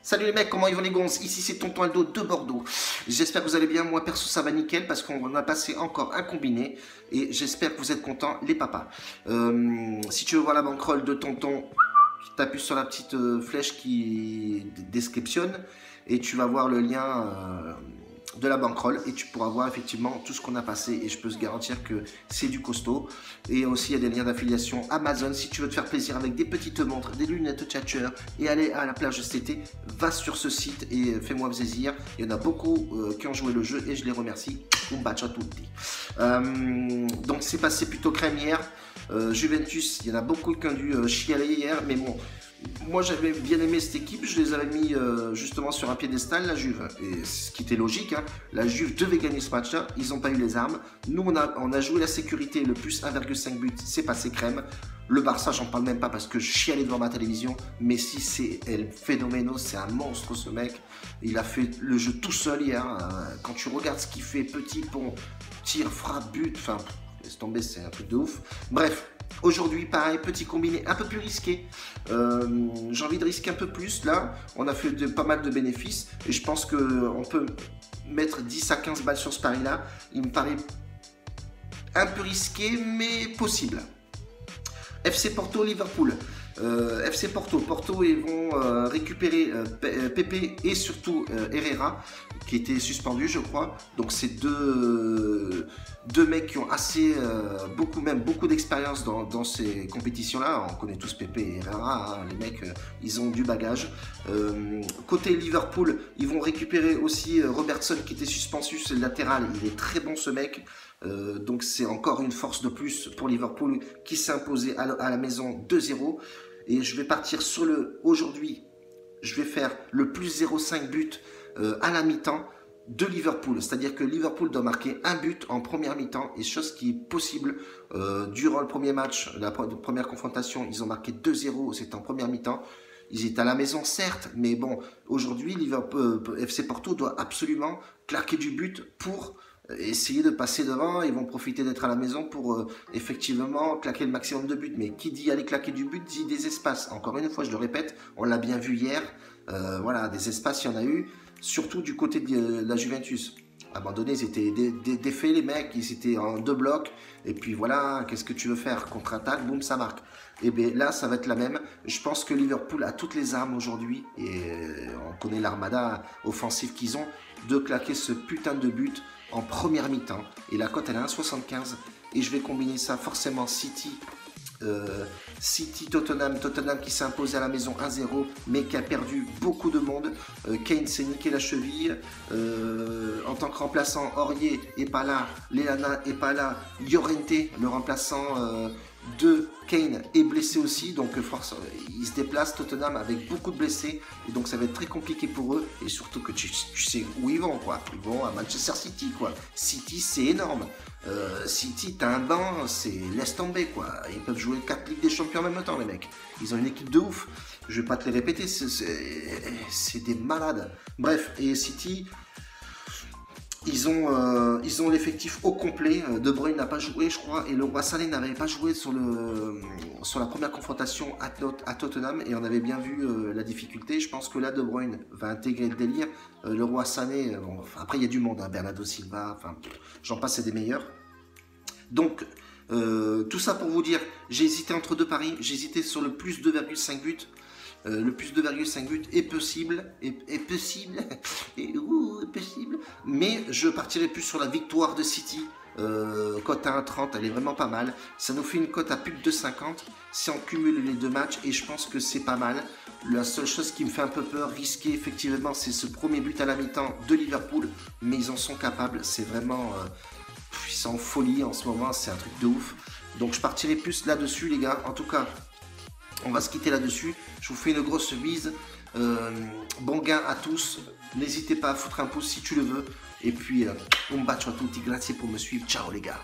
Salut les mecs, comment ils vont les gonzes? Ici c'est Tonton Aldo de Bordeaux. J'espère que vous allez bien, moi perso ça va nickel parce qu'on a passé encore un combiné et j'espère que vous êtes contents les papas. Si tu veux voir la bankroll de Tonton, tu appuies sur la petite flèche qui descriptionne et tu vas voir le lien de la bankroll et tu pourras voir effectivement tout ce qu'on a passé et je peux te garantir que c'est du costaud. Et aussi il y a des liens d'affiliation Amazon si tu veux te faire plaisir avec des petites montres, des lunettes tchatcher et aller à la plage cet été, va sur ce site et fais-moi plaisir. Il y en a beaucoup qui ont joué le jeu et je les remercie. Un bacio a tutti. Donc c'est passé plutôt crème hier. Juventus, il y en a beaucoup qui ont dû chialer hier, mais bon, moi j'avais bien aimé cette équipe, je les avais mis justement sur un piédestal, la Juve, et ce qui était logique, hein. La Juve devait gagner ce match-là, ils n'ont pas eu les armes, nous on a joué la sécurité, le plus 1,5 but, c'est passé crème. Le Barça, j'en parle même pas parce que je chialais devant ma télévision. Messi, c'est El Phénoméno, c'est un monstre ce mec. Il a fait le jeu tout seul hier. Quand tu regardes ce qu'il fait, petit pont, tir, frappe, but, enfin, laisse tomber, c'est un truc de ouf. Bref, aujourd'hui, pareil, petit combiné un peu plus risqué. J'ai envie de risquer un peu plus là. On a fait pas mal de bénéfices et je pense qu'on peut mettre 10 à 15 balles sur ce pari-là. Il me paraît un peu risqué, mais possible. FC Porto, Liverpool. FC Porto. Porto, ils vont récupérer Pepe et surtout Herrera, qui était suspendu, je crois. Donc, c'est deux mecs qui ont assez, beaucoup d'expérience dans ces compétitions-là. On connaît tous Pepe et Herrera. Hein. Les mecs, ils ont du bagage. Côté Liverpool, ils vont récupérer aussi Robertson, qui était suspendu. C'est le latéral. Il est très bon, ce mec. Donc c'est encore une force de plus pour Liverpool qui s'est imposé à la maison 2-0 et je vais partir sur aujourd'hui je vais faire le plus 0,5 but à la mi-temps de Liverpool, c'est à dire que Liverpool doit marquer un but en première mi-temps et chose qui est possible durant le premier match, la première confrontation ils ont marqué 2-0, c'était en première mi-temps. Ils étaient à la maison, certes, mais bon, aujourd'hui, FC Porto doit absolument claquer du but pour essayer de passer devant. Ils vont profiter d'être à la maison pour effectivement claquer le maximum de buts. Mais qui dit aller claquer du but dit des espaces. Encore une fois, je le répète, on l'a bien vu hier. Voilà, des espaces, il y en a eu, surtout du côté de la Juventus. Abandonnés, ils étaient défaits les mecs, ils étaient en deux blocs, et puis voilà, qu'est-ce que tu veux faire? Contre-attaque, boum, ça marque. Et bien là, ça va être la même. Je pense que Liverpool a toutes les armes aujourd'hui, et on connaît l'armada offensive qu'ils ont, de claquer ce putain de but en première mi-temps. Et la cote, elle est à 1,75, et je vais combiner ça forcément Tottenham qui s'est imposé à la maison 1-0 mais qui a perdu beaucoup de monde. Kane s'est niqué la cheville en tant que remplaçant. Aurier est pas là, Lallana est pas là, Llorente le remplaçant de Kane est blessé aussi, donc force, ils se déplacent Tottenham avec beaucoup de blessés et donc ça va être très compliqué pour eux et surtout que tu sais où ils vont quoi. Ils vont à Manchester City quoi. City c'est énorme. City t'as un banc, c'est laisse tomber quoi. Ils peuvent jouer 4 Ligues des Champions en même temps les mecs. Ils ont une équipe de ouf. Je vais pas te les répéter, c'est des malades. Bref, et City ils ont l'effectif au complet. De Bruyne n'a pas joué, je crois, et le Roi Sané n'avait pas joué sur la première confrontation à Tottenham, et on avait bien vu la difficulté. Je pense que là, De Bruyne va intégrer le délire. Le Roi Sané, bon, enfin, après il y a du monde, hein, Bernardo Silva, enfin, j'en passe, c'est des meilleurs. Donc, tout ça pour vous dire, j'ai hésité entre deux paris. J'ai hésité sur le plus 2,5 buts. Le plus 2,5 buts est possible, mais je partirai plus sur la victoire de City. Cote à 1,30, elle est vraiment pas mal. Ça nous fait une cote à plus de 2,50 si on cumule les deux matchs et je pense que c'est pas mal. La seule chose qui me fait un peu peur, risquer effectivement, c'est ce premier but à la mi-temps de Liverpool, mais ils en sont capables. C'est vraiment, ils sont en folie en ce moment, c'est un truc de ouf. Donc je partirai plus là-dessus les gars. En tout cas, on va se quitter là-dessus. Je vous fais une grosse bise. Bon gain à tous. N'hésitez pas à foutre un pouce si tu le veux. Et puis, un bacio a tutti. Grazie pour me suivre. Ciao les gars.